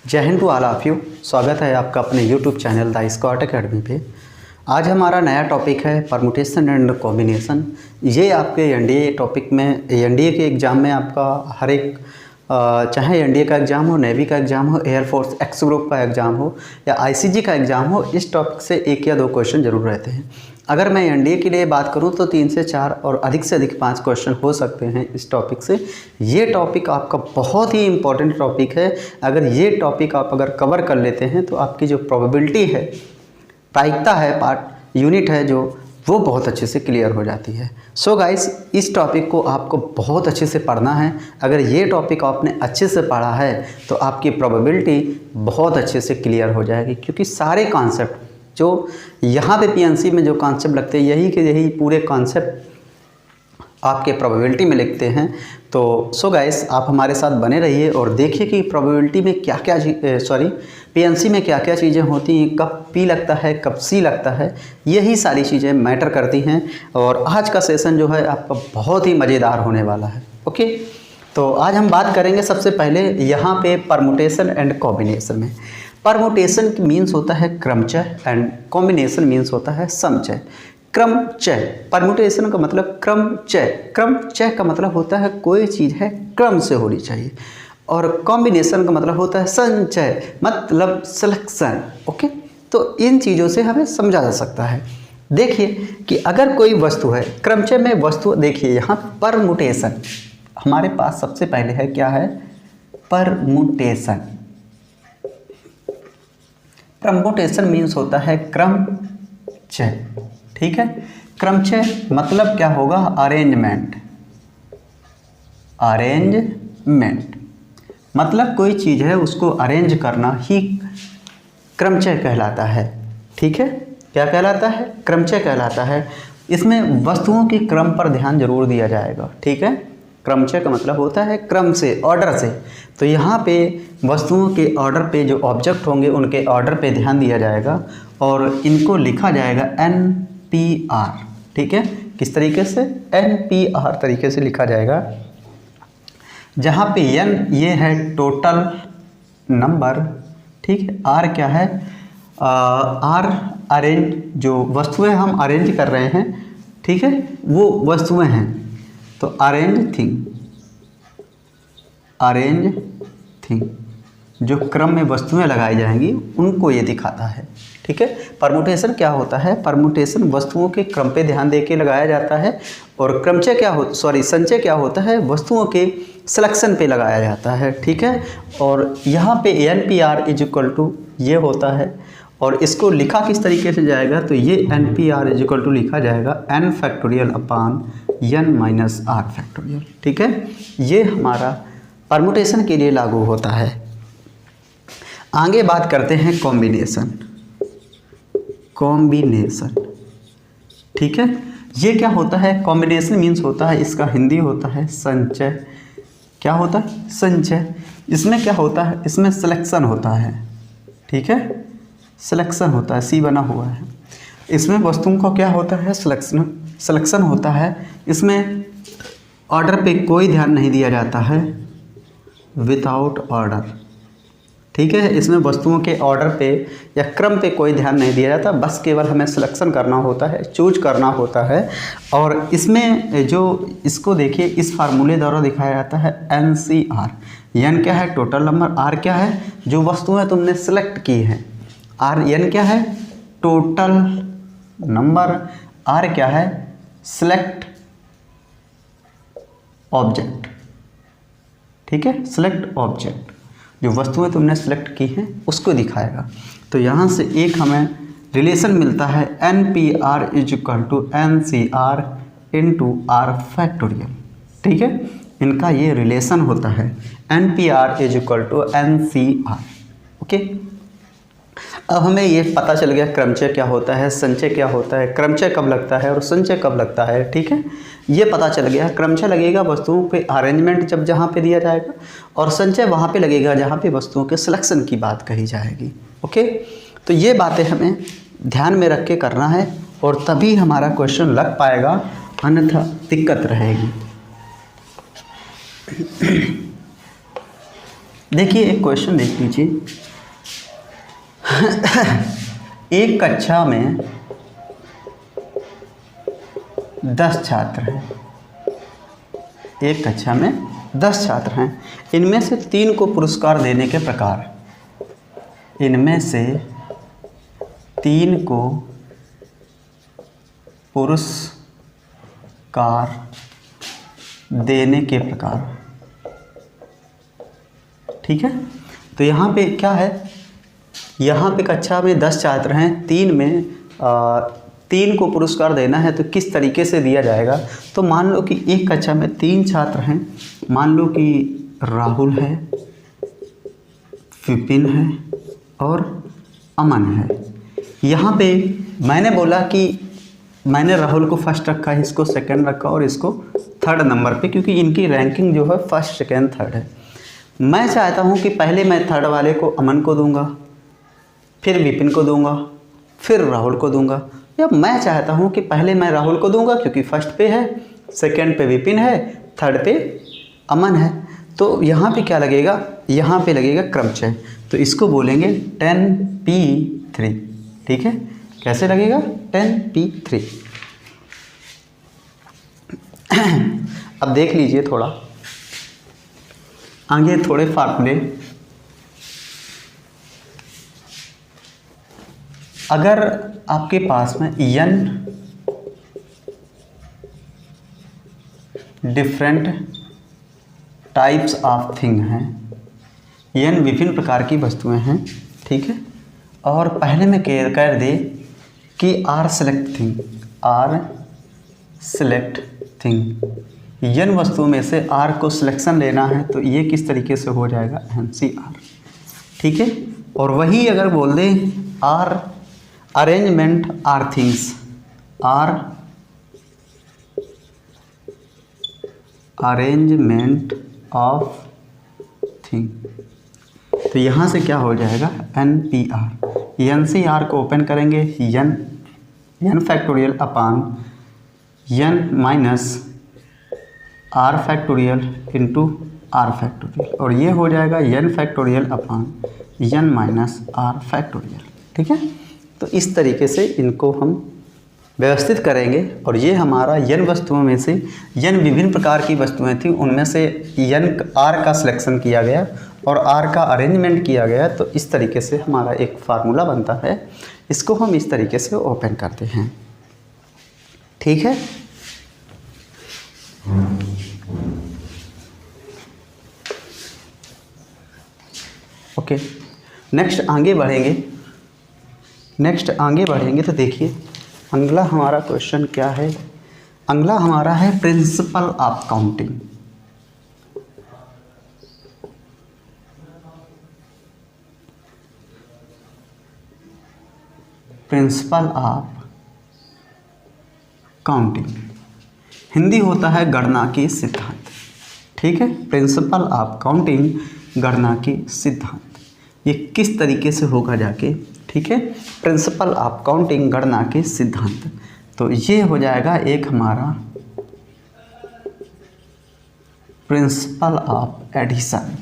जय हिंद to all of you. स्वागत है आपका अपने YouTube channel the Scot Academy पे। आज हमारा नया टॉपिक है परमुटेशन एंड कॉम्बिनेशन। ये आपके एनडीए टॉपिक में एनडीए के एग्ज़ाम में आपका हर एक चाहे एनडीए का एग्ज़ाम हो, नेवी का एग्ज़ाम हो, एयरफोर्स एक्स ग्रुप का एग्ज़ाम हो या आईसीजी का एग्ज़ाम हो, इस टॉपिक से एक या दो क्वेश्चन ज़रूर रहते हैं। अगर मैं एनडीए के लिए बात करूं तो 3 से 4 और अधिक से अधिक 5 क्वेश्चन हो सकते हैं इस टॉपिक से। ये टॉपिक आपका बहुत ही इम्पोर्टेंट टॉपिक है। अगर ये टॉपिक आप अगर कवर कर लेते हैं तो आपकी जो प्रोबेबिलिटी है, प्रायिकता है, पार्ट यूनिट है जो, वो बहुत अच्छे से क्लियर हो जाती है। सो गाइस, इस टॉपिक को आपको बहुत अच्छे से पढ़ना है। अगर ये टॉपिक आपने अच्छे से पढ़ा है तो आपकी प्रोबेबिलिटी बहुत अच्छे से क्लियर हो जाएगी, क्योंकि सारे कॉन्सेप्ट जो यहाँ पे पीएनसी में जो कॉन्सेप्ट लगते हैं यही के यही पूरे कॉन्सेप्ट आपके प्रोबेबिलिटी में लिखते हैं। तो सो गाइस, आप हमारे साथ बने रहिए और देखिए कि प्रोबेबिलिटी में क्या क्या पीएनसी में क्या क्या चीज़ें होती हैं, कब पी लगता है, कब सी लगता है, यही सारी चीज़ें मैटर करती हैं। और आज का सेशन जो है आपका बहुत ही मज़ेदार होने वाला है। ओके, तो आज हम बात करेंगे सबसे पहले यहाँ पे परमुटेशन एंड कॉम्बिनेशन में। परमुटेशन मीन्स होता है क्रमचय एंड कॉम्बिनेशन मीन्स होता है समचय। क्रमचय, परमुटेशन का मतलब क्रमचय। क्रमचय का मतलब होता है कोई चीज़ है क्रम से होनी चाहिए, और कॉम्बिनेशन का मतलब होता है संचय, मतलब सिलेक्शन। ओके, तो इन चीज़ों से हमें समझा जा सकता है। देखिए कि अगर कोई वस्तु है क्रमचय में, वस्तु देखिए यहाँ परमुटेशन हमारे पास सबसे पहले है, क्या है? परमुटेशन। परमुटेशन मीन्स होता है क्रमचय। ठीक है, क्रमचय मतलब क्या होगा? अरेंजमेंट। अरेंजमेंट मतलब कोई चीज़ है उसको अरेंज करना ही क्रमचय कहलाता है। ठीक है, क्या कहलाता है? क्रमचय कहलाता है। इसमें वस्तुओं के क्रम पर ध्यान जरूर दिया जाएगा। ठीक है, क्रमचय का मतलब होता है क्रम से, ऑर्डर से। तो यहाँ पे वस्तुओं के ऑर्डर पे जो ऑब्जेक्ट होंगे उनके ऑर्डर पे ध्यान दिया जाएगा और इनको लिखा जाएगा NPR। ठीक है, किस तरीके से? NPR तरीके से लिखा जाएगा, जहाँ पे N ये है टोटल नंबर। ठीक है, R क्या है? R अरेंज, जो वस्तुएं हम अरेंज कर रहे हैं, ठीक है, वो वस्तुएं हैं। तो अरेंज थिंग, अरेंज थिंग जो क्रम में वस्तुएं लगाई जाएंगी उनको ये दिखाता है। ठीक है, परमुटेशन क्या होता है? परमुटेशन वस्तुओं के क्रम पे ध्यान दे के लगाया जाता है, और क्रमचय क्या हो संचय क्या होता है? वस्तुओं के सिलेक्शन पे लगाया जाता है। ठीक है, और यहाँ पे NPR इज इक्वल टू ये होता है, और इसको लिखा किस तरीके से जाएगा? तो ये NPR इज इक्वल टू लिखा जाएगा N factorial upon N minus R factorial. ठीक है, ये हमारा परमुटेशन के लिए लागू होता है। आगे बात करते हैं कॉम्बिनेशन। कॉम्बिनेशन, ठीक है, ये क्या होता है? कॉम्बिनेशन मीन्स होता है, इसका हिंदी होता है संचय। क्या होता है? संचय। इसमें क्या होता है? इसमें सिलेक्शन होता है। ठीक है, सिलेक्शन होता है, सी बना हुआ है। इसमें वस्तुओं का क्या होता है? सिलेक्शन होता है। इसमें ऑर्डर पे कोई ध्यान नहीं दिया जाता है, विदाउट ऑर्डर। ठीक है, इसमें वस्तुओं के ऑर्डर पे या क्रम पे कोई ध्यान नहीं दिया जाता, बस केवल हमें सिलेक्शन करना होता है, चूज करना होता है। और इसमें जो इसको देखिए, इस फार्मूले द्वारा दिखाया जाता है NCR। N क्या है? Total number. R क्या है? जो वस्तुएं तुमने सिलेक्ट की हैं। N क्या है? Total number. R क्या है? Select object. ठीक है, सिलेक्ट ऑब्जेक्ट, जो वस्तुएं तुमने सिलेक्ट की हैं उसको दिखाएगा। तो यहाँ से एक हमें रिलेशन मिलता है NPR is equal to NCR into R factorial. ठीक है, इनका ये रिलेशन होता है, NPR is equal to NCR। Okay, अब हमें ये पता चल गया क्रमचय क्या होता है, संचय क्या होता है, क्रमचय कब लगता है और संचय कब लगता है। ठीक है, ये पता चल गया। क्रमचय लगेगा वस्तुओं पे अरेंजमेंट जब जहाँ पे दिया जाएगा, और संचय वहाँ पे लगेगा जहाँ पे वस्तुओं के सिलेक्शन की बात कही जाएगी। ओके, तो ये बातें हमें ध्यान में रख के करना है, और तभी हमारा क्वेश्चन लग पाएगा, अन्यथा दिक्कत रहेगी। देखिए एक क्वेश्चन देख लीजिए। एक कक्षा में 10 छात्र हैं। एक कक्षा में 10 छात्र हैं। इनमें से 3 को पुरस्कार देने के प्रकार। इनमें से 3 को पुरस्कार देने के प्रकार। ठीक है, तो यहाँ पे क्या है, यहाँ पे कक्षा में 10 छात्र हैं, 3 को पुरस्कार देना है, तो किस तरीके से दिया जाएगा। तो मान लो कि एक कक्षा में 3 छात्र हैं, मान लो कि राहुल है, विपिन है और अमन है। यहाँ पे मैंने बोला कि मैंने राहुल को फर्स्ट रखा है, इसको सेकंड रखा और इसको थर्ड नंबर पे, क्योंकि इनकी रैंकिंग जो है फर्स्ट सेकंड थर्ड है। मैं चाहता हूँ कि पहले मैं थर्ड वाले को अमन को दूंगा, फिर विपिन को दूंगा, फिर राहुल को दूंगा, या मैं चाहता हूँ कि पहले मैं राहुल को दूंगा क्योंकि फर्स्ट पे है, सेकंड पे विपिन है, थर्ड पे अमन है। तो यहाँ पे क्या लगेगा, यहाँ पे लगेगा क्रमचय। तो इसको बोलेंगे 10p3। ठीक है, कैसे लगेगा 10p3। अब देख लीजिए थोड़ा आगे थोड़े फार्मूले। अगर आपके पास में n different types of thing हैं, n विभिन्न प्रकार की वस्तुएं हैं, ठीक है, और पहले में कर दे कि आर सेलेक्ट थिंग, n वस्तुओं में से r को सिलेक्शन लेना है, तो ये किस तरीके से हो जाएगा NCR। ठीक है, और वही अगर बोल दें r arrangement r things, r arrangement of thing, तो यहाँ से क्या हो जाएगा NPR। NCR को ओपन करेंगे, n factorial upon n minus r factorial into r factorial, और ये हो जाएगा n factorial upon n minus r factorial. ठीक है, तो इस तरीके से इनको हम व्यवस्थित करेंगे, और ये हमारा n वस्तुओं में से n विभिन्न प्रकार की वस्तुएं थी, उनमें से n r का सिलेक्शन किया गया और r का अरेंजमेंट किया गया। तो इस तरीके से हमारा एक फार्मूला बनता है, इसको हम इस तरीके से ओपन करते हैं। ठीक है, ओके, नेक्स्ट आगे बढ़ेंगे तो देखिए अगला हमारा क्वेश्चन क्या है। अगला हमारा है principle of counting. Principle of counting Hindi होता है गणना के सिद्धांत। ठीक है, प्रिंसिपल ऑफ काउंटिंग गणना के सिद्धांत, ये किस तरीके से होगा जाके। ठीक है, प्रिंसिपल ऑफ काउंटिंग गणना के सिद्धांत, तो ये हो जाएगा एक हमारा प्रिंसिपल ऑफ एडिशन,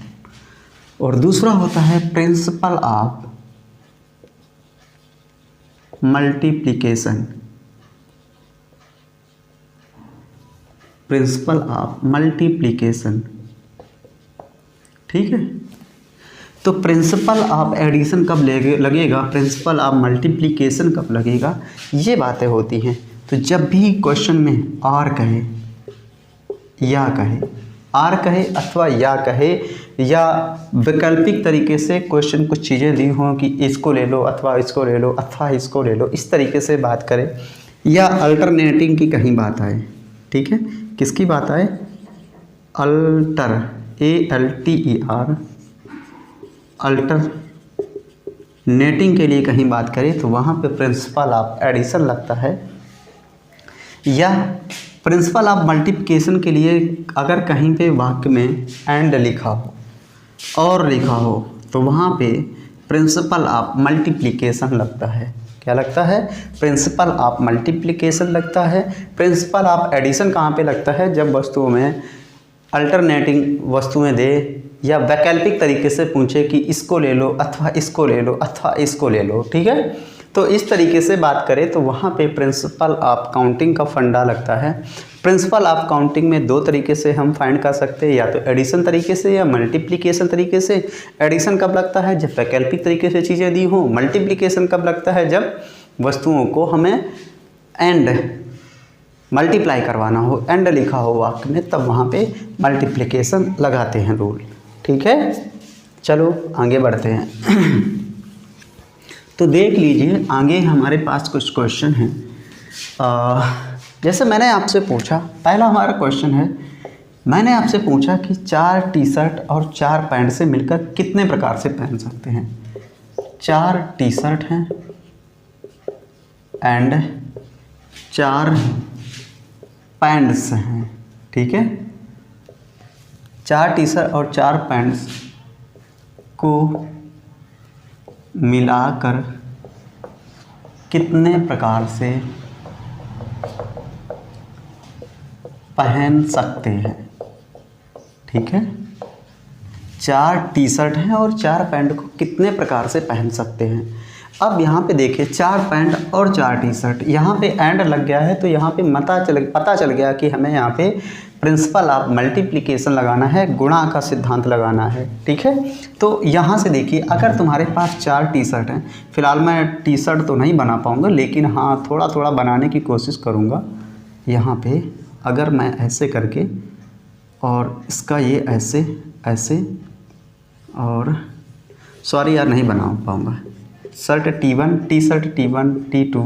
और दूसरा होता है principle of multiplication. Principle of multiplication, ठीक है, तो प्रिंसिपल ऑफ एडिशन कब लगेगा, प्रिंसिपल ऑफ मल्टीप्लिकेशन कब लगेगा, ये बातें होती हैं। तो जब भी क्वेश्चन में आर कहे या कहे, आर कहे अथवा या कहे, या वैकल्पिक तरीके से क्वेश्चन कुछ चीज़ें दी हों कि इसको ले लो अथवा इसको ले लो अथवा इसको ले लो, इस तरीके से बात करें, या अल्टरनेटिंग की कहीं बात आए। ठीक है, किसकी बात आए, अल्टर ALTER अल्टरनेटिंग के लिए कहीं बात करें, तो वहाँ पे प्रिंसिपल ऑफ एडिशन लगता है। या प्रिंसिपल ऑफ मल्टीप्लिकेशन के लिए अगर कहीं पे वाक्य में एंड लिखा हो और लिखा हो, तो वहाँ पे प्रिंसिपल ऑफ मल्टीप्लिकेशन लगता है। क्या लगता है, प्रिंसिपल ऑफ मल्टीप्लिकेशन लगता है। प्रिंसिपल ऑफ एडिशन कहाँ पे लगता है, जब वस्तुओं में अल्टरनेटिंग वस्तुएं दे या वैकल्पिक तरीके से पूछे कि इसको ले लो अथवा इसको ले लो अथवा इसको ले लो, ठीक है। तो इस तरीके से बात करें तो वहाँ पे प्रिंसिपल ऑफ काउंटिंग का फंडा लगता है। प्रिंसिपल ऑफ काउंटिंग में दो तरीके से हम फाइंड कर सकते हैं, या तो एडिशन तरीके से या मल्टीप्लिकेशन तरीके से। एडिशन कब लगता है? जब वैकल्पिक तरीके से चीज़ें दी हों। मल्टीप्लिकेशन कब लगता है? जब वस्तुओं को हमें एंड मल्टीप्लाई करवाना हो, एंड लिखा हो वाक्य में, तब वहाँ पे मल्टीप्लिकेशन लगाते हैं रूल, ठीक है। चलो आगे बढ़ते हैं। तो देख लीजिए आगे हमारे पास कुछ क्वेश्चन हैं। जैसे मैंने आपसे पूछा, पहला हमारा क्वेश्चन है, मैंने आपसे पूछा कि 4 टी शर्ट और 4 पैंट से मिलकर कितने प्रकार से पहन सकते हैं। 4 टी शर्ट हैं एंड 4 पैंट्स हैं, ठीक है। 4 टी शर्ट और 4 पैंट्स को मिलाकर कितने प्रकार से पहन सकते हैं, ठीक है। 4 टी शर्ट हैं और 4 पैंट को कितने प्रकार से पहन सकते हैं। अब यहाँ पे देखिए 4 पैंट और 4 टी शर्ट, यहाँ पे एंड लग गया है तो यहाँ पे पता चल गया कि हमें यहाँ पे प्रिंसिपल ऑफ मल्टीप्लिकेशन लगाना है, गुणा का सिद्धांत लगाना है, ठीक है। तो यहाँ से देखिए अगर तुम्हारे पास 4 टी शर्ट हैं, फिलहाल मैं टी शर्ट तो नहीं बना पाऊँगा लेकिन हाँ थोड़ा थोड़ा बनाने की कोशिश करूँगा। यहाँ पे अगर मैं ऐसे करके और इसका ये ऐसे ऐसे, और सॉरी यार नहीं बना पाऊँगा। Shirt T1, T shirt T1, T2,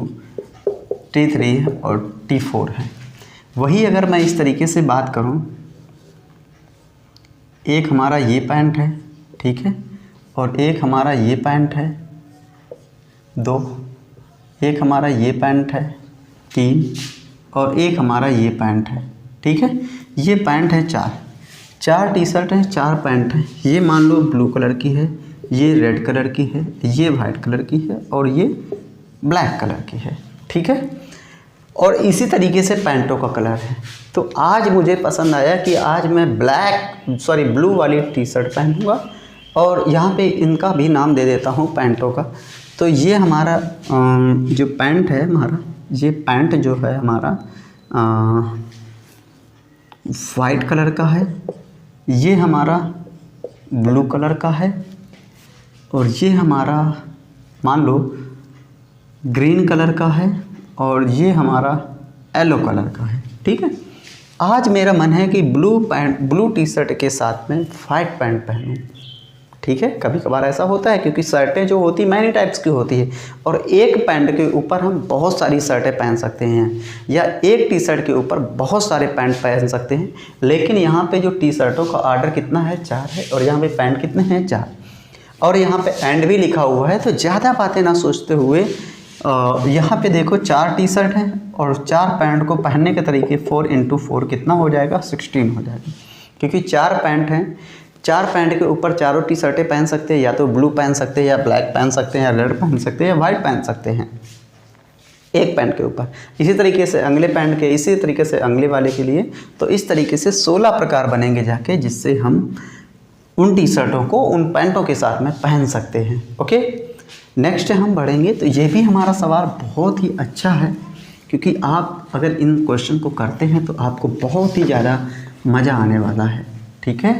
T3 और T4 है। वही अगर मैं इस तरीके से बात करूं, एक हमारा ये पैंट है, ठीक है, और एक हमारा ये पैंट है 2, एक हमारा ये पैंट है 3 और एक हमारा ये पैंट है, ठीक है। ये पैंट है 4 टी शर्ट हैं, 4 पैंट हैं। ये मान लो ब्लू कलर की है, ये रेड कलर की है, ये वाइट कलर की है और ये ब्लैक कलर की है, ठीक है। और इसी तरीके से पैंटों का कलर है। तो आज मुझे पसंद आया कि आज मैं ब्लू वाली टी शर्ट पहनूँगा और यहाँ पे इनका भी नाम दे देता हूँ पैंटों का। तो ये हमारा जो पैंट है हमारा, ये पैंट जो है हमारा वाइट कलर का है, ये हमारा ब्लू कलर का है और ये हमारा मान लो ग्रीन कलर का है और ये हमारा येलो कलर का है, ठीक है। आज मेरा मन है कि ब्लू टी शर्ट के साथ में वाइट पैंट पहनूं, ठीक है। कभी कभार ऐसा होता है क्योंकि शर्टें जो होती मैनी टाइप्स की होती है और एक पैंट के ऊपर हम बहुत सारी शर्टें पहन सकते हैं या एक टी शर्ट के ऊपर बहुत सारे पैंट पहन सकते हैं। लेकिन यहाँ पे जो टी शर्टों का ऑर्डर कितना है 4 है और यहाँ पे पैंट कितने हैं 4 और यहाँ पे एंड भी लिखा हुआ है। तो ज़्यादा बातें ना सोचते हुए यहाँ पे देखो 4 टी शर्ट हैं और 4 पैंट को पहनने के तरीके 4 × 4 कितना हो जाएगा 16 हो जाएगा। क्योंकि 4 पैंट हैं, 4 पैंट के ऊपर चारों टी शर्टें पहन सकते हैं, या तो ब्लू पहन सकते हैं या ब्लैक पहन सकते हैं या रेड पहन सकते हैं या वाइट पहन सकते हैं एक पैंट के ऊपर। इसी तरीके से अगले पैंट के, इसी तरीके से अगले वाले के लिए। तो इस तरीके से 16 प्रकार बनेंगे जाके, जिससे हम उन टी शर्टों को उन पैंटों के साथ में पहन सकते हैं। ओके, नेक्स्ट हम बढ़ेंगे। तो ये भी हमारा सवाल बहुत ही अच्छा है क्योंकि आप अगर इन क्वेश्चन को करते हैं तो आपको बहुत ही ज़्यादा मज़ा आने वाला है, ठीक है।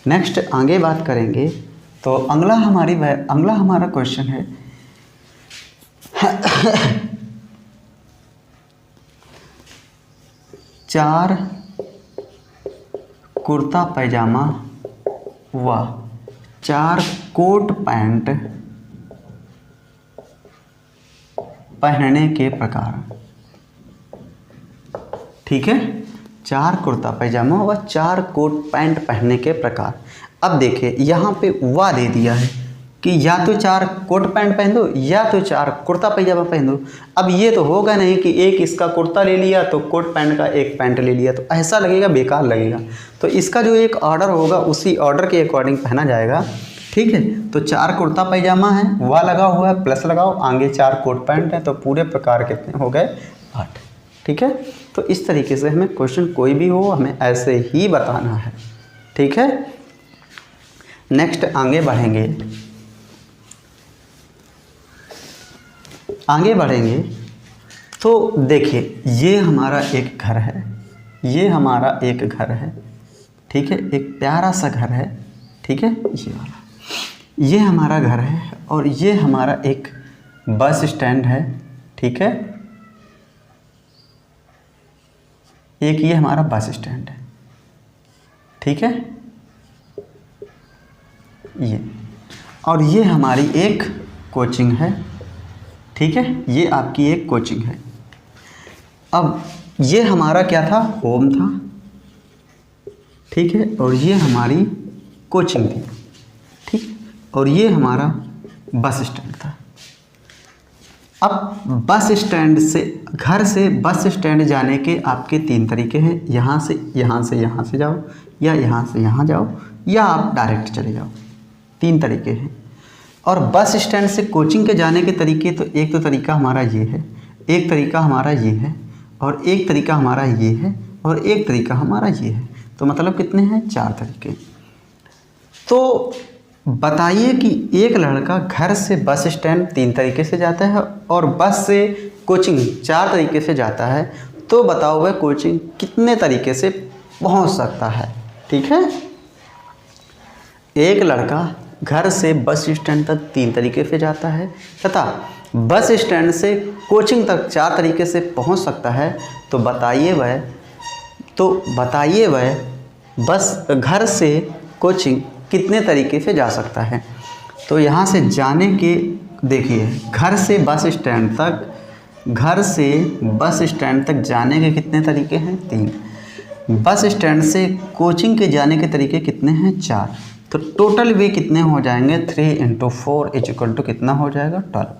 नेक्स्ट आगे बात करेंगे तो अगला हमारा क्वेश्चन है चार कुर्ता पैजामा व 4 कोट पैंट पहनने के प्रकार, ठीक है। 4 कुर्ता पैजामा व 4 कोट पैंट पहनने के प्रकार। अब देखिए यहाँ पे वा दे दिया है कि या तो 4 कोट पैंट पहन दो या तो 4 कुर्ता पैजामा पहन दो। अब ये तो होगा नहीं कि एक इसका कुर्ता ले लिया तो कोट पैंट का एक पैंट ले लिया, तो ऐसा लगेगा, बेकार लगेगा। तो इसका जो एक ऑर्डर होगा उसी ऑर्डर के अकॉर्डिंग पहना जाएगा, ठीक है। तो 4 कुर्ता पैजामा है, वह लगा हुआ है, प्लस लगाओ, आगे 4 कोट पैंट है, तो पूरे प्रकार कितने हो गए 8, ठीक है। तो इस तरीके से हमें क्वेश्चन कोई भी हो हमें ऐसे ही बताना है, ठीक है। नेक्स्ट आगे बढ़ेंगे तो देखिए, ये हमारा एक घर है, ये हमारा एक घर है, ठीक है, एक प्यारा सा घर है, ठीक है, ये वाला, ये हमारा घर है और ये हमारा एक बस स्टैंड है, ठीक है, एक ये हमारा बस स्टैंड है, ठीक है, ये, और ये हमारी एक कोचिंग है, ठीक है, ये आपकी एक कोचिंग है। अब ये हमारा क्या था, होम था, ठीक है, और ये हमारी कोचिंग थी, ठीक, और ये हमारा बस स्टैंड था। अब बस स्टैंड से, घर से बस स्टैंड जाने के आपके 3 तरीके हैं, यहाँ से यहाँ से जाओ, या यहाँ से यहाँ जाओ, या आप डायरेक्ट चले जाओ, 3 तरीके हैं। और बस स्टैंड से कोचिंग के जाने के तरीके, तो एक तो तरीका हमारा ये है, एक तरीका हमारा ये है, और एक तरीका हमारा ये है, और एक तरीका हमारा ये है। तो मतलब कितने हैं, 4 तरीके। तो बताइए कि एक लड़का घर से बस स्टैंड 3 तरीके से जाता है और बस से कोचिंग 4 तरीके से जाता है, तो बताओ वह कोचिंग कितने तरीके से पहुंच सकता है, ठीक है। एक लड़का घर से बस स्टैंड तक 3 तरीके से जाता है तथा बस स्टैंड से कोचिंग तक 4 तरीके से पहुंच सकता है, तो बताइए वह बस घर से कोचिंग कितने तरीके से जा सकता है। तो यहाँ से जाने के, देखिए, घर से बस स्टैंड तक जाने के कितने तरीके हैं, 3। बस स्टैंड से कोचिंग के जाने के तरीके कितने हैं, 4। तो टोटल वे कितने हो जाएंगे, 3 × 4 = कितना हो जाएगा, 12।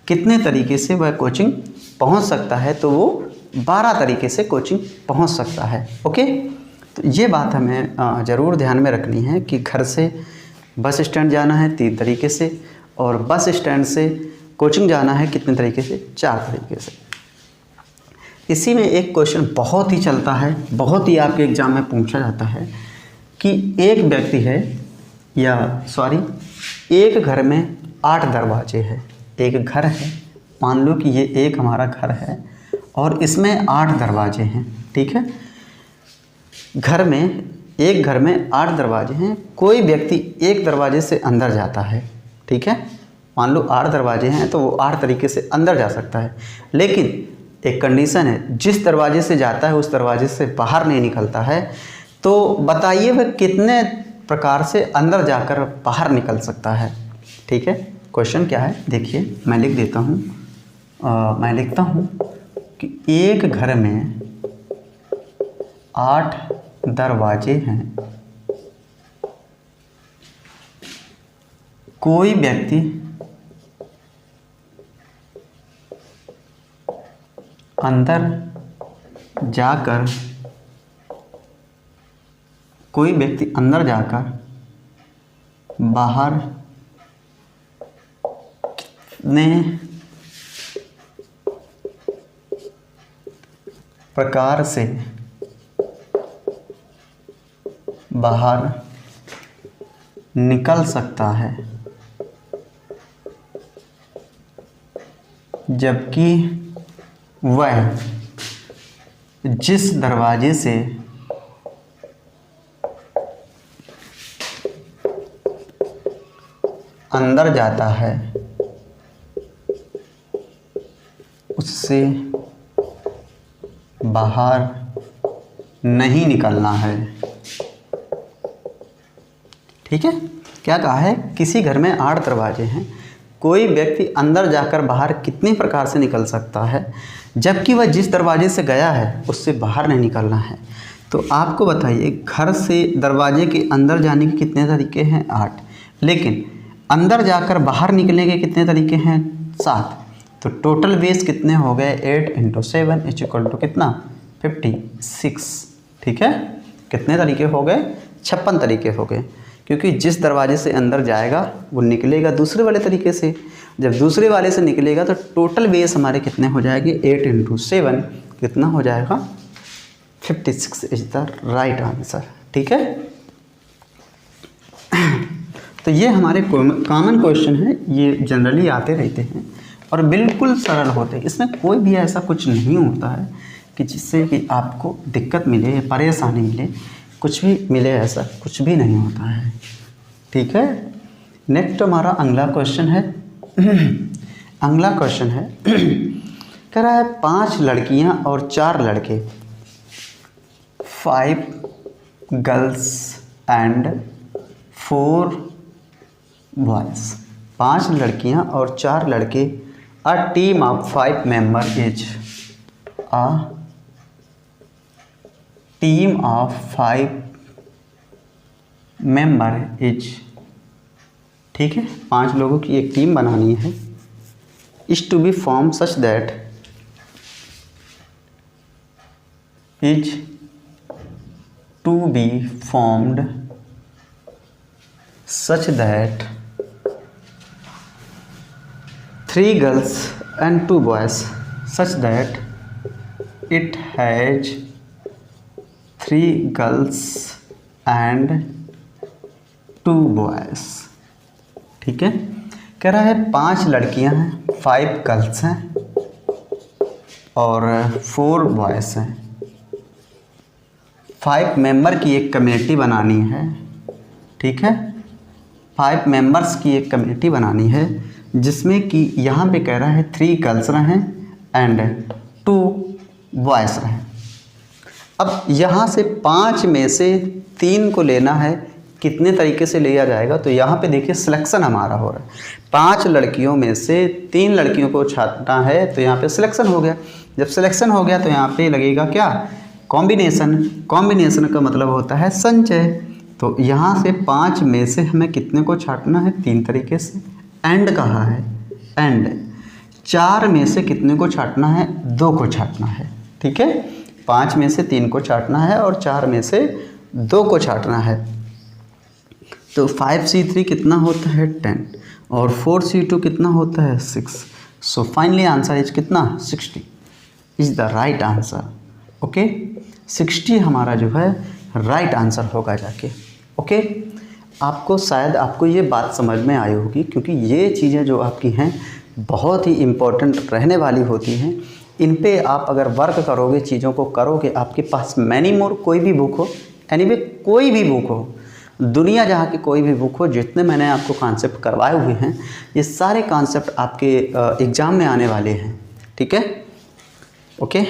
कितने तरीके से वह कोचिंग पहुंच सकता है, तो वो 12 तरीके से कोचिंग पहुंच सकता है। ओके, तो ये बात हमें ज़रूर ध्यान में रखनी है कि घर से बस स्टैंड जाना है 3 तरीके से, और बस स्टैंड से कोचिंग जाना है कितने तरीके से, 4 तरीके से। इसी में एक क्वेश्चन बहुत ही चलता है, बहुत ही आपके एग्ज़ाम में पूछा जाता है कि एक व्यक्ति है, एक घर में 8 दरवाजे हैं। एक घर है, मान लो कि ये एक हमारा घर है और इसमें 8 दरवाजे हैं, ठीक है। एक घर में 8 दरवाजे हैं। कोई व्यक्ति एक दरवाजे से अंदर जाता है, ठीक है। मान लो 8 दरवाजे हैं तो वो 8 तरीके से अंदर जा सकता है, लेकिन एक कंडीशन है, जिस दरवाजे से जाता है उस दरवाजे से बाहर नहीं निकलता है। तो बताइए वह कितने प्रकार से अंदर जाकर बाहर निकल सकता है, ठीक है। क्वेश्चन क्या है, देखिए मैं लिख देता हूँ, मैं लिखता हूँ कि एक घर में 8 दरवाजे हैं। कोई व्यक्ति अंदर जाकर बाहर कितने प्रकार से बाहर निकल सकता है, जबकि वह जिस दरवाजे से अंदर जाता है उससे बाहर नहीं निकलना है, ठीक है। क्या कहा है, किसी घर में 8 दरवाजे हैं, कोई व्यक्ति अंदर जाकर बाहर कितने प्रकार से निकल सकता है, जबकि वह जिस दरवाजे से गया है उससे बाहर नहीं निकलना है। तो आपको बताइए, घर से दरवाजे के अंदर जाने के कितने तरीके हैं, 8, लेकिन अंदर जाकर बाहर निकलने के कितने तरीके हैं, 7। तो टोटल वेज कितने हो गए, 8 × 7 = कितना, 56, ठीक है। कितने तरीके हो गए, 56 तरीके हो गए, क्योंकि जिस दरवाजे से अंदर जाएगा वो निकलेगा दूसरे वाले तरीके से। जब दूसरे वाले से निकलेगा तो टोटल वेज हमारे कितने हो जाएंगे, 8 × 7 कितना हो जाएगा, 56 इज द राइट आंसर, ठीक है। तो ये हमारे कॉमन क्वेश्चन है, ये जनरली आते रहते हैं और बिल्कुल सरल होते हैं। इसमें कोई भी ऐसा कुछ नहीं होता है कि जिससे कि आपको दिक्कत मिले, परेशानी मिले, कुछ भी मिले, ऐसा कुछ भी नहीं होता है। ठीक है, नेक्स्ट हमारा अगला क्वेश्चन है। अगला क्वेश्चन है कह रहा है 5 लड़कियां और 4 लड़के, 5 गर्ल्स एंड 4 बॉयज़। 5 लड़कियां और 4 लड़के, a team of 5 member is, a team of 5 member is. ठीक है, 5 लोगों की एक टीम बनानी है। Is to be form such that, is to be formed such that 3 girls and 2 boys, such that it has 3 girls and 2 boys। ठीक है, कह रहा है 5 लड़कियां हैं, 5 गर्ल्स हैं और 4 बॉयज़ हैं। 5 मेंबर की एक कमेटी बनानी है। ठीक है, 5 मेंबर्स की एक कमेटी बनानी है जिसमें कि यहाँ पे कह रहा है 3 गर्ल्स रहें एंड 2 बॉयज़ रहें। अब यहाँ से 5 में से 3 को लेना है, कितने तरीके से लिया जाएगा? तो यहाँ पे देखिए सिलेक्शन हमारा हो रहा है। 5 लड़कियों में से 3 लड़कियों को छांटना है, तो यहाँ पे सिलेक्शन हो गया। जब सिलेक्शन हो गया तो यहाँ पे लगेगा क्या? कॉम्बिनेशन। कॉम्बिनेशन का मतलब होता है संचय। तो यहाँ से 5 में से हमें कितने को छांटना है? 3 तरीके से। एंड कहा है, एंड 4 में से कितने को छांटना है? 2 को छांटना है। ठीक है, 5 में से 3 को छांटना है और 4 में से 2 को छांटना है। तो 5C3 कितना होता है? 10 और 4C2 कितना होता है? 6। सो फाइनली आंसर इज कितना? 60 is the right answer. Okay, 60 हमारा जो है राइट आंसर होगा जाके। ओके, आपको शायद आपको ये बात समझ में आई होगी, क्योंकि ये चीज़ें जो आपकी हैं बहुत ही इम्पोर्टेंट रहने वाली होती हैं। इन पे आप अगर वर्क करोगे, चीज़ों को करोगे, आपके पास मैनी मोर कोई भी बुक हो, एनीवे कोई भी बुक हो, दुनिया जहाँ की कोई भी बुक हो, जितने मैंने आपको कॉन्सेप्ट करवाए हुए हैं, ये सारे कॉन्सेप्ट आपके एग्ज़ाम में आने वाले हैं। ठीक है, ओके।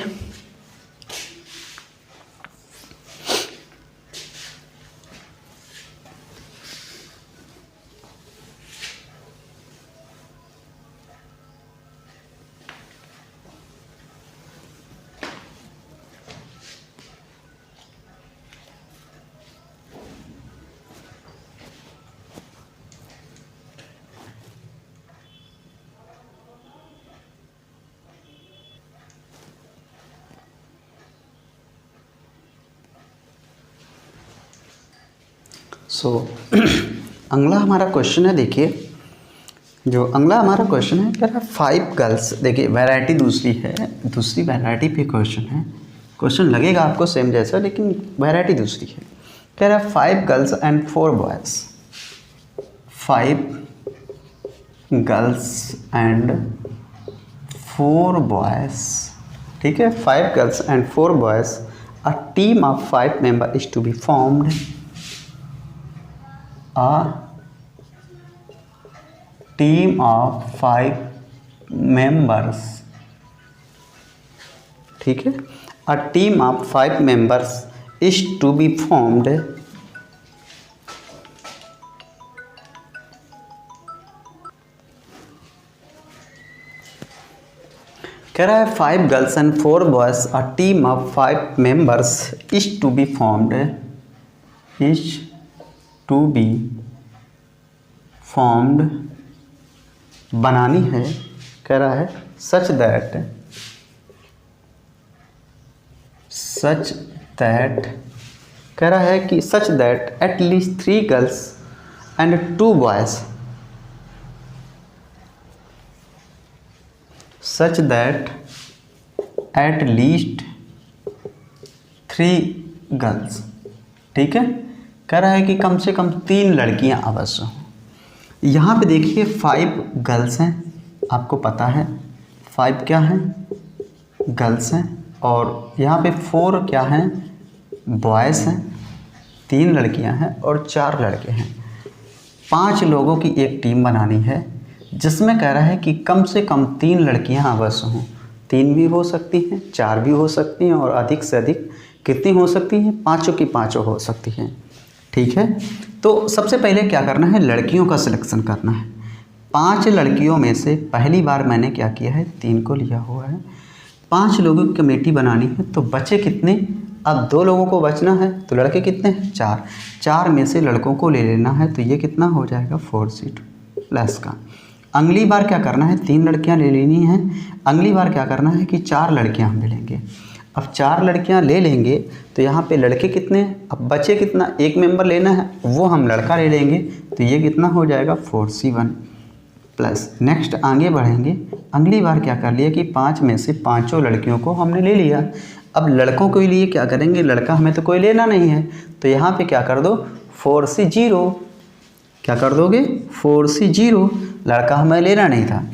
सो अगला हमारा क्वेश्चन है, देखिए जो अगला हमारा क्वेश्चन है कह रहा है 5 गर्ल्स। देखिए वैरायटी दूसरी है, दूसरी वैरायटी पे क्वेश्चन है। क्वेश्चन लगेगा आपको सेम जैसा, लेकिन वैरायटी दूसरी है। कह रहा है 5 girls and 4 boys, 5 girls and 4 boys. ठीक है, 5 girls and 4 boys, a team of 5 member is to be formed, a team of 5 members। ठीक है, a team of 5 members is to be formed, कह रहा है 5 girls and 4 boys, a team of 5 members is to be formed, is to be formed, बनानी है। कह रहा है सच दैट कह रहा है कि such that at least 3 girls and 2 boys, such that at least 3 girls. ठीक है, कह रहा है कि कम से कम 3 लड़कियां अवश्य हों। यहाँ पे देखिए 5 गर्ल्स हैं, आपको पता है 5 क्या हैं, गर्ल्स हैं, और यहाँ पे 4 क्या हैं, बॉयज़ हैं, 3 लड़कियाँ हैं और 4 लड़के हैं। 5 लोगों की एक टीम बनानी है, जिसमें कह रहा है कि कम से कम 3 लड़कियाँ अवश्य हों। 3 भी हो सकती हैं, 4 भी हो सकती हैं, और अधिक से अधिक कितनी हो सकती हैं, 5 की 5 हो सकती हैं। ठीक है, तो सबसे पहले क्या करना है, लड़कियों का सिलेक्शन करना है। 5 लड़कियों में से पहली बार मैंने क्या किया है, 3 को लिया हुआ है। 5 लोगों की कमेटी बनानी है, तो बचे कितने, अब 2 लोगों को बचना है, तो लड़के कितने हैं, 4। 4 में से लड़कों को ले लेना है, तो ये कितना हो जाएगा, 4C2 प्लस का। अगली बार क्या करना है, 3 लड़कियां ले लेनी हैं। अगली बार क्या करना है कि 4 लड़कियां हम ले लेंगे। अब 4 लड़कियां ले लेंगे तो यहाँ पे लड़के कितने हैं, अब बचे कितना, एक मेंबर लेना है, वो हम लड़का ले लेंगे, तो ये कितना हो जाएगा, 4C1 प्लस। नेक्स्ट आगे बढ़ेंगे, अगली बार क्या कर लिया कि 5 में से 5 लड़कियों को हमने ले लिया। अब लड़कों के लिए क्या करेंगे, लड़का हमें तो कोई लेना नहीं है, तो यहाँ पे क्या कर दो, 4C0, क्या कर दोगे, 4C0, लड़का हमें लेना नहीं था,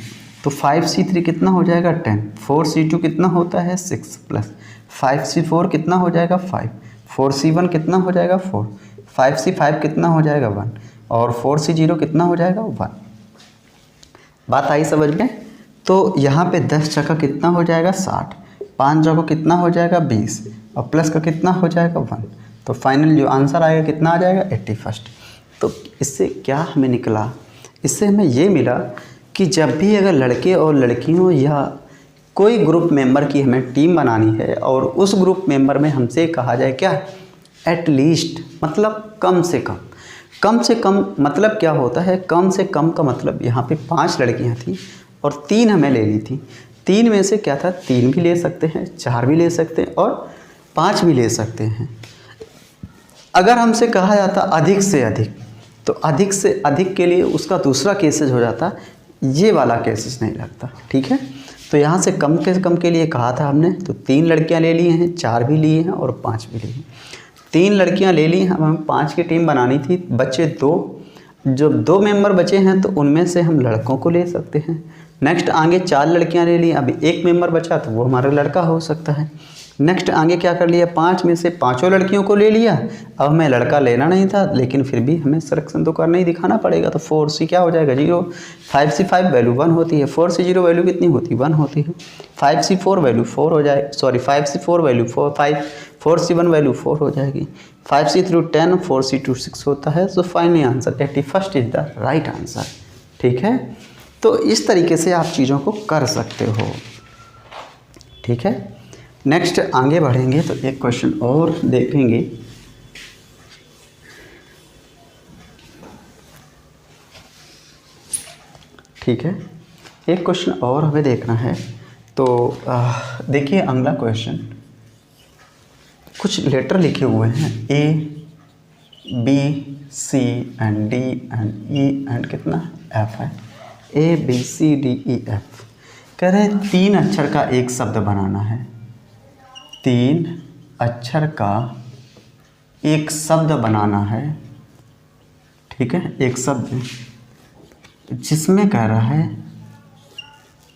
तो 5C3 कितना हो जाएगा, 10। 4C2 कितना होता है, 6 प्लस 5C4 कितना हो जाएगा, 5। 4C1 कितना हो जाएगा, 4। 5C5 कितना हो जाएगा, 1, और 4C0 कितना हो जाएगा, 1। बात आई समझ में। तो यहाँ पे 10 जगह कितना हो जाएगा, 60, 5 जगह कितना हो जाएगा, 20, और प्लस का कितना हो जाएगा, 1। तो फाइनल जो आंसर आएगा कितना आ जाएगा, 81। तो इससे क्या हमें निकला, इससे हमें ये मिला कि जब भी अगर लड़के और लड़कियों या कोई ग्रुप मेंबर की हमें टीम बनानी है और उस ग्रुप मेंबर में हमसे कहा जाए क्या, एटलीस्ट मतलब कम से कम। कम से कम मतलब क्या होता है, कम से कम का मतलब यहाँ पे 5 लड़कियाँ थी और 3 हमें लेनी थी। 3 में से क्या था, 3 भी ले सकते हैं, 4 भी ले सकते हैं और 5 भी ले सकते हैं। अगर हमसे कहा जाता अधिक से अधिक, तो अधिक से अधिक के लिए उसका दूसरा केसेज हो जाता, ये वाला केसेज नहीं लगता। ठीक है, तो यहाँ से कम के लिए कहा था हमने, तो 3 लड़कियाँ ले ली हैं, 4 भी लिए हैं और 5 भी लिए हैं। 3 लड़कियाँ ले ली हैं, अब हमें 5 की टीम बनानी थी, बचे 2। जो 2 मेंबर बचे हैं तो उनमें से हम लड़कों को ले सकते हैं। नेक्स्ट आगे 4 लड़कियाँ ले ली, अभी 1 मेंबर बचा तो वो हमारा लड़का हो सकता है। नेक्स्ट आगे क्या कर लिया, 5 में से 5 लड़कियों को ले लिया। अब हमें लड़का लेना नहीं था, लेकिन फिर भी हमें सिलेक्शन तो करना ही, दिखाना पड़ेगा, तो 4C क्या हो जाएगा, 0। 5C5 वैल्यू 1 होती है, 4C0 वैल्यू कितनी होती है, 1 होती है। 5C4 वैल्यू 4 हो जाए, sorry 5C4 value 5, 4C1 value 4 हो जाएगी। 5C3 10, 4C2 6 होता है। So finally answer 81 is the right answer. ठीक है, तो इस तरीके से आप चीज़ों को कर सकते हो। ठीक है, नेक्स्ट आगे बढ़ेंगे तो एक क्वेश्चन और देखेंगे। ठीक है, एक क्वेश्चन और हमें देखना है। तो देखिए अगला क्वेश्चन, कुछ लेटर लिखे हुए हैं A, B, C and D and E and कितना F है। A, B, C, D, E, F कह रहे हैं 3 अक्षर का एक शब्द बनाना है। 3 अक्षर का एक शब्द बनाना है। ठीक है, एक शब्द जिसमें कह रहा है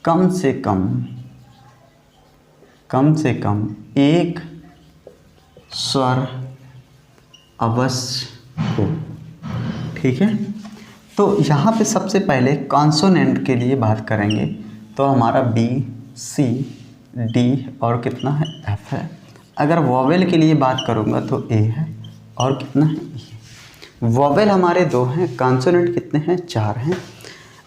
कम से कम एक स्वर अवश्य हो। ठीक है, तो यहाँ पे सबसे पहले कॉन्सोनेंट के लिए बात करेंगे, तो हमारा B, C, D और कितना है F है। अगर वॉवेल के लिए बात करूँगा तो A है और कितना है E। वॉवेल हमारे 2 हैं, कॉन्सोनेंट कितने हैं, 4 हैं।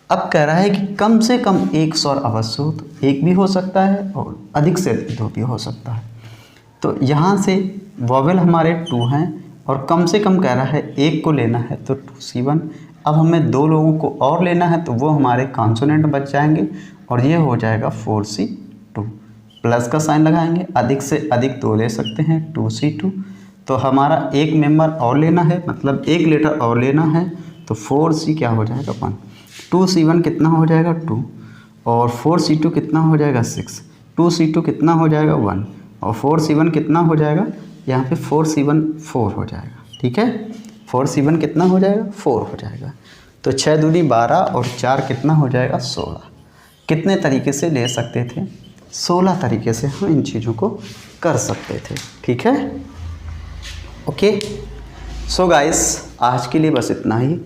अब कह रहा है कि कम से कम एक स्वर अवश्य हो, तो 1 भी हो सकता है और अधिक से अधिक 2 भी हो सकता है। तो यहाँ से वॉवेल हमारे 2 हैं और कम से कम कह रहा है 1 को लेना है, तो 2C1। अब हमें 2 लोगों को और लेना है, तो वो हमारे कॉन्सोनेंट बच जाएंगे और ये हो जाएगा 4C2। प्लस का साइन लगाएंगे, अधिक से अधिक 2 ले सकते हैं, 2C2। तो हमारा 1 मेंबर और लेना है, मतलब 1 लेटर और लेना है, तो 4C क्या हो जाएगा 1। 2C1 कितना हो जाएगा 2 और 4C2 कितना हो जाएगा 6। 2C2 कितना हो जाएगा 1 और 4C1 कितना हो जाएगा, यहाँ पे 4C1 4 हो जाएगा। ठीक है, 4C1 कितना हो जाएगा 4 हो जाएगा। तो 6 दूनी 12 और 4 कितना हो जाएगा 16। कितने तरीके से ले सकते थे? 16 तरीके से हम इन चीज़ों को कर सकते थे। ठीक है, ओके। सो गाइस, आज के लिए बस इतना ही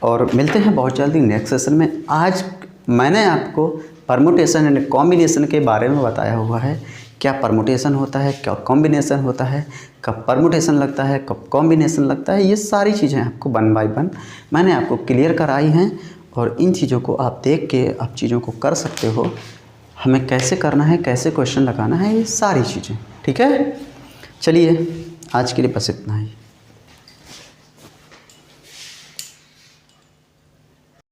और मिलते हैं बहुत जल्दी नेक्स्ट सेशन में। आज मैंने आपको परमुटेशन एंड कॉम्बिनेशन के बारे में बताया हुआ है। क्या परमुटेशन होता है, क्या कॉम्बिनेशन होता है, कब परमुटेशन लगता है, कब कॉम्बिनेशन लगता है, ये सारी चीज़ें आपको 1 बाय 1 मैंने आपको क्लियर कराई हैं। और इन चीज़ों को आप देख के आप चीज़ों को कर सकते हो। हमें कैसे करना है, कैसे क्वेश्चन लगाना है, ये सारी चीज़ें। ठीक है, चलिए आज के लिए बस इतना ही।